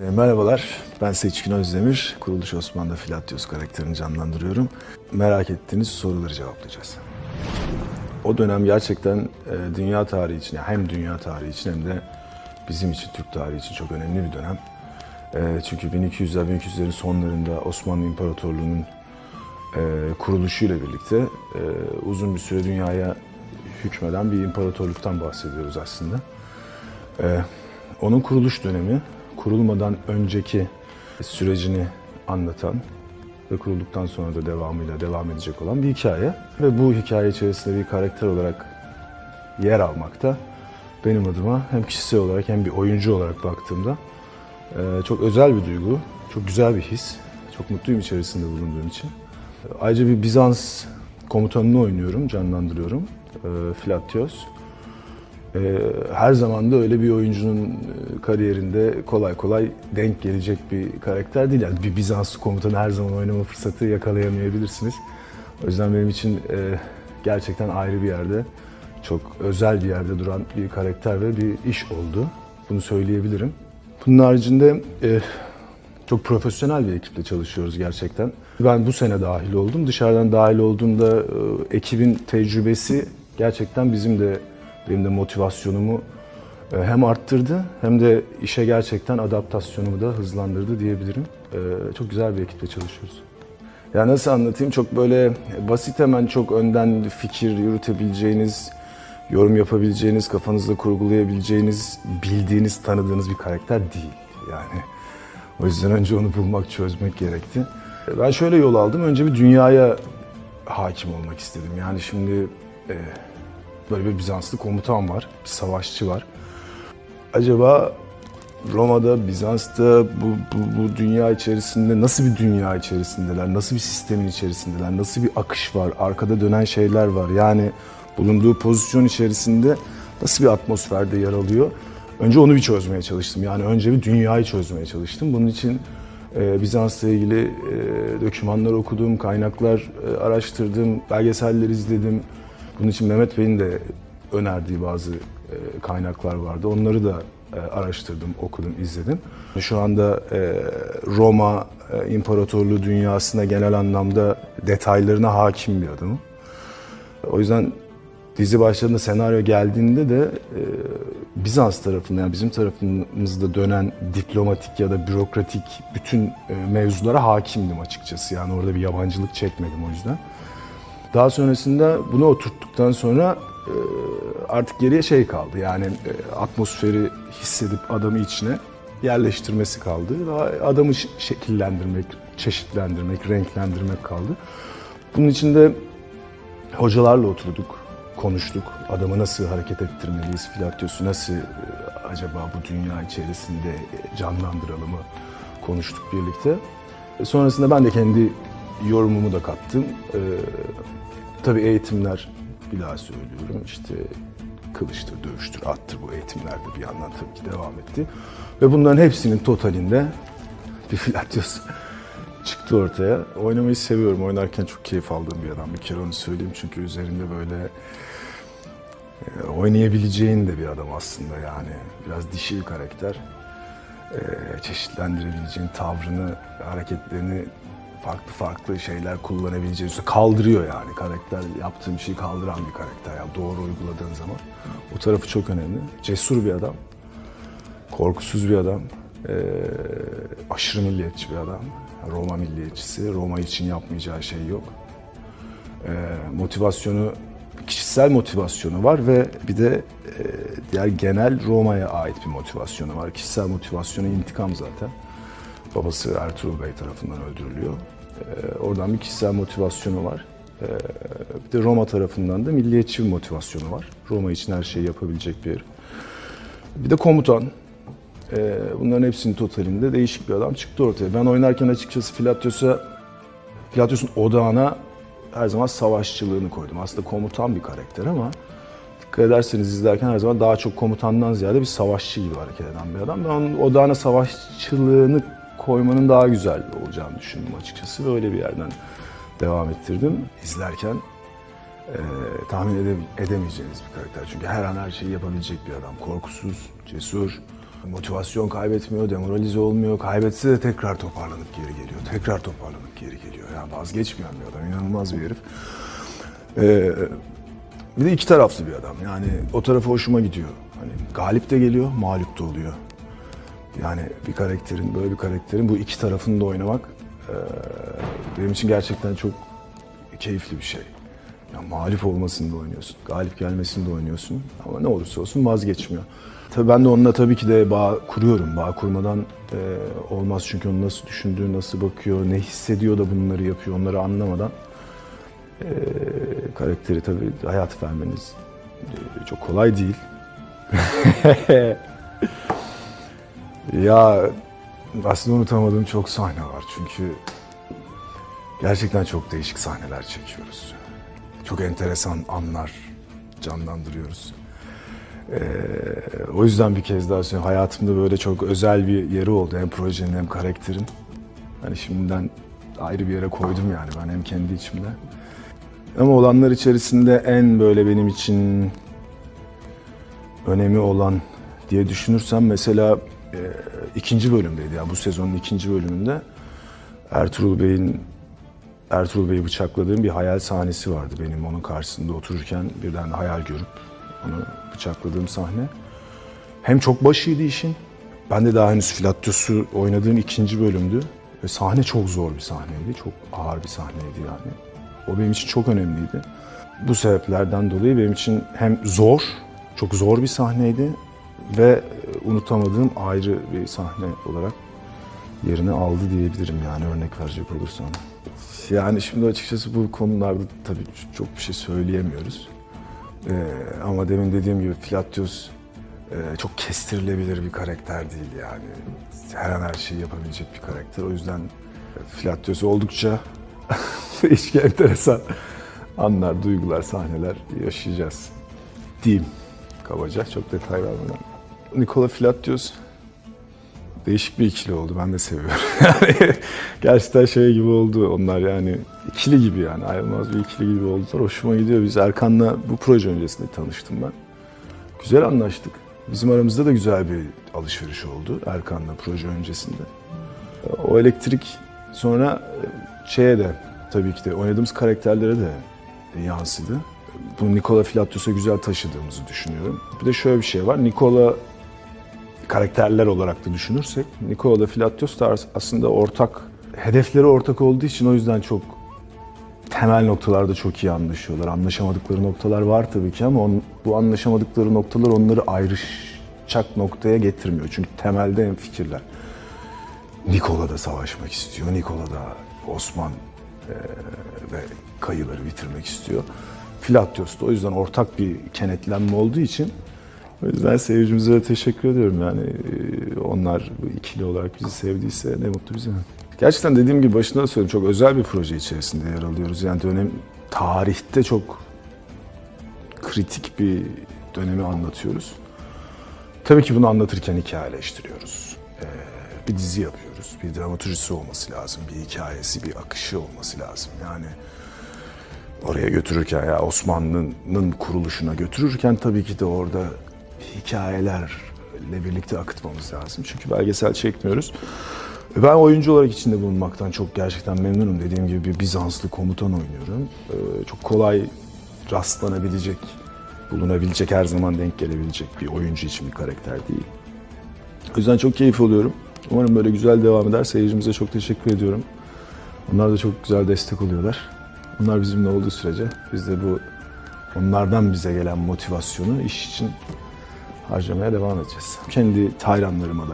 Merhabalar, ben Seçkin Özdemir. Kuruluş Osman'da Filatyos karakterini canlandırıyorum. Merak ettiğiniz soruları cevaplayacağız. O dönem gerçekten dünya tarihi için, hem dünya tarihi için hem de bizim için, Türk tarihi için çok önemli bir dönem. Çünkü 1200'lerin sonlarında Osmanlı İmparatorluğu'nun kuruluşuyla birlikte uzun bir süre dünyaya hükmeden bir imparatorluktan bahsediyoruz aslında. Onun kuruluş dönemi, kurulmadan önceki sürecini anlatan ve kurulduktan sonra da devamıyla devam edecek olan bir hikaye. Ve bu hikaye içerisinde bir karakter olarak yer almakta benim adıma hem kişisel olarak hem bir oyuncu olarak baktığımda çok özel bir duygu, çok güzel bir his. Çok mutluyum içerisinde bulunduğum için. Ayrıca bir Bizans komutanını oynuyorum, canlandırıyorum. Filatyos. Her zaman da öyle bir oyuncunun kariyerinde kolay kolay denk gelecek bir karakter değil. Yani bir Bizanslı komutanı her zaman oynama fırsatı yakalayamayabilirsiniz. O yüzden benim için gerçekten ayrı bir yerde, çok özel bir yerde duran bir karakter ve bir iş oldu. Bunu söyleyebilirim. Bunun haricinde çok profesyonel bir ekiple çalışıyoruz gerçekten. Ben bu sene dahil oldum. Dışarıdan dahil olduğumda ekibin tecrübesi gerçekten benim de motivasyonumu hem arttırdı hem de işe gerçekten adaptasyonumu da hızlandırdı diyebilirim. Çok güzel bir ekiple çalışıyoruz. Ya nasıl anlatayım? Çok böyle basit, hemen çok önden fikir yürütebileceğiniz, yorum yapabileceğiniz, kafanızda kurgulayabileceğiniz, bildiğiniz, tanıdığınız bir karakter değil. Yani o yüzden önce onu bulmak, çözmek gerekti. Ben şöyle yol aldım. Önce bir dünyaya hakim olmak istedim. Yani şimdi böyle bir Bizanslı komutan var, bir savaşçı var. Acaba Roma'da, Bizans'ta bu dünya içerisinde nasıl bir dünya içerisindeler, nasıl bir sistemin içerisindeler, nasıl bir akış var, arkada dönen şeyler var. Yani bulunduğu pozisyon içerisinde nasıl bir atmosferde yer alıyor? Önce onu bir çözmeye çalıştım. Yani önce bir dünyayı çözmeye çalıştım. Bunun için Bizans'la ilgili dokümanlar okudum, kaynaklar araştırdım, belgeseller izledim. Bunun için Mehmet Bey'in de önerdiği bazı kaynaklar vardı. Onları da araştırdım, okudum, izledim. Şu anda Roma İmparatorluğu dünyasına genel anlamda detaylarına hakim bir adamım. O yüzden dizi başladığında, senaryo geldiğinde de Bizans tarafında, yani bizim tarafımızda dönen diplomatik ya da bürokratik bütün mevzulara hakimdim açıkçası. Yani orada bir yabancılık çekmedim o yüzden. Daha sonrasında bunu oturttuktan sonra artık geriye şey kaldı. Yani atmosferi hissedip adamı içine yerleştirmesi kaldı. Adamı şekillendirmek, çeşitlendirmek, renklendirmek kaldı. Bunun için de hocalarla oturduk, konuştuk. Adamı nasıl hareket ettirmeliyiz, Filatyos'u nasıl acaba bu dünya içerisinde canlandıralımı konuştuk birlikte. Sonrasında ben de kendi yorumumu da kattım. Tabii eğitimler, bir daha söylüyorum, işte kılıçtır, dövüştür, attır, bu eğitimler de bir yandan tabii ki devam etti. Ve bunların hepsinin totalinde bir Filatyos çıktı ortaya. Oynamayı seviyorum. Oynarken çok keyif aldığım bir adam. Bir kere onu söyleyeyim, çünkü üzerinde böyle oynayabileceğin de bir adam aslında yani. Biraz dişi bir karakter. Çeşitlendirebileceğin tavrını, hareketlerini, farklı şeyler kullanabileceğin, kaldırıyor yani karakter, yaptığın şeyi kaldıran bir karakter yani doğru uyguladığın zaman. O tarafı çok önemli. Cesur bir adam, korkusuz bir adam, aşırı milliyetçi bir adam. Roma milliyetçisi, Roma için yapmayacağı şey yok. Motivasyonu, kişisel motivasyonu var ve bir de diğer genel Roma'ya ait bir motivasyonu var. Kişisel motivasyonu intikam zaten. Babası Ertuğrul Bey tarafından öldürülüyor. Oradan bir kişisel motivasyonu var. Bir de Roma tarafından da milliyetçi bir motivasyonu var. Roma için her şeyi yapabilecek bir. Bir de komutan. Bunların hepsinin totalinde değişik bir adam çıktı ortaya. Ben oynarken açıkçası Filatyos'un odağına her zaman savaşçılığını koydum. Aslında komutan bir karakter ama dikkat ederseniz izlerken her zaman daha çok komutandan ziyade bir savaşçı gibi hareket eden bir adam. Ben onun odağına savaşçılığını koymanın daha güzel olacağını düşündüm açıkçası ve öyle bir yerden devam ettirdim. İzlerken tahmin edemeyeceğiniz bir karakter. Çünkü her an her şeyi yapabilecek bir adam. Korkusuz, cesur, Motivasyon kaybetmiyor, demoralize olmuyor. Kaybetse de tekrar toparlanıp geri geliyor. Tekrar toparlanıp geri geliyor. Yani vazgeçmeyen bir adam, inanılmaz bir herif. Bir de iki taraflı bir adam. Yani o tarafı hoşuma gidiyor. Hani galip de geliyor, mağlup da oluyor. Yani bir karakterin, böyle bir karakterin bu iki tarafını da oynamak benim için gerçekten çok keyifli bir şey. Yani mağlup olmasını da oynuyorsun, galip gelmesini de oynuyorsun ama ne olursa olsun vazgeçmiyor. Tabii ben de onunla tabii ki de bağ kuruyorum. Bağ kurmadan olmaz çünkü onun nasıl düşündüğü, nasıl bakıyor, ne hissediyor da bunları yapıyor, onları anlamadan karakteri tabii hayat vermeniz çok kolay değil. Ya aslında unutamadığım çok sahne var çünkü gerçekten çok değişik sahneler çekiyoruz. Çok enteresan anlar canlandırıyoruz. O yüzden bir kez daha söyleyeyim, hayatımda böyle çok özel bir yeri oldu hem projenin hem karakterin. Hani şimdiden ayrı bir yere koydum yani ben hem kendi içimde. Ama olanlar içerisinde en böyle benim için önemi olan diye düşünürsem mesela ikinci bölümdeydi yani bu sezonun ikinci bölümünde Ertuğrul Bey'i bıçakladığım bir hayal sahnesi vardı benim onun karşısında otururken birden hayal görüp onu bıçakladığım sahne. Hem çok başıydı işin, ben de daha henüz Filatyos'u oynadığım ikinci bölümdü ve sahne çok zor bir sahneydi, çok ağır bir sahneydi yani. O benim için çok önemliydi. Bu sebeplerden dolayı benim için hem zor, çok zor bir sahneydi ve unutamadığım ayrı bir sahne olarak yerini aldı diyebilirim yani örnek verecek olursam. Yani şimdi açıkçası bu konularda tabii çok bir şey söyleyemiyoruz. Ama demin dediğim gibi Filatyos çok kestirilebilir bir karakter değil yani. Her an her şeyi yapabilecek bir karakter. O yüzden Filatyos oldukça değişik, enteresan anlar, duygular, sahneler yaşayacağız diyeyim kabaca, çok detay vermeden. Nikola Filatyos değişik bir ikili oldu, ben de seviyorum. Yani gerçekten şey gibi oldu onlar yani, ikili gibi yani, ayrılmaz bir ikili gibi oldular. Hoşuma gidiyor. Biz Erkan'la bu proje öncesinde tanıştım ben. Güzel anlaştık. Bizim aramızda da güzel bir alışveriş oldu Erkan'la proje öncesinde. O elektrik sonra şeye de tabii ki de oynadığımız karakterlere de yansıdı. Bu Nikola Filatyos'a güzel taşıdığımızı düşünüyorum. Bir de şöyle bir şey var. Nikola karakterler olarak da düşünürsek Nikola da Filatyos da aslında ortak, hedefleri ortak olduğu için o yüzden çok temel noktalarda çok iyi anlaşıyorlar. Anlaşamadıkları noktalar var tabii ki ama bu anlaşamadıkları noktalar onları ayrışacak noktaya getirmiyor. Çünkü temelde hemfikirler. Nikola da savaşmak istiyor. Nikola da Osman ve kayıları bitirmek istiyor. Filatyos da o yüzden ortak bir kenetlenme olduğu için o yüzden seyircimize de teşekkür ediyorum yani onlar bu ikili olarak bizi sevdiyse ne mutlu bize. Gerçekten dediğim gibi başında da söyledim, çok özel bir proje içerisinde yer alıyoruz. Yani tarihte çok kritik bir dönemi anlatıyoruz. Tabii ki bunu anlatırken hikayeleştiriyoruz. Bir dizi yapıyoruz, bir dramaturjisi olması lazım, bir hikayesi, bir akışı olması lazım. Yani oraya götürürken ya Osmanlı'nın kuruluşuna götürürken tabii ki de orada hikayelerle birlikte akıtmamız lazım. Çünkü belgesel çekmiyoruz. Ben oyuncu olarak içinde bulunmaktan çok gerçekten memnunum. Dediğim gibi bir Bizanslı komutan oynuyorum. Çok kolay rastlanabilecek, bulunabilecek, her zaman denk gelebilecek bir oyuncu için bir karakter değil. O yüzden çok keyif alıyorum. Umarım böyle güzel devam eder. Seyircimize çok teşekkür ediyorum. Onlar da çok güzel destek oluyorlar. Onlar bizimle olduğu sürece biz de onlardan bize gelen motivasyonu iş için harcamaya devam edeceğiz. Kendi hayranlarıma da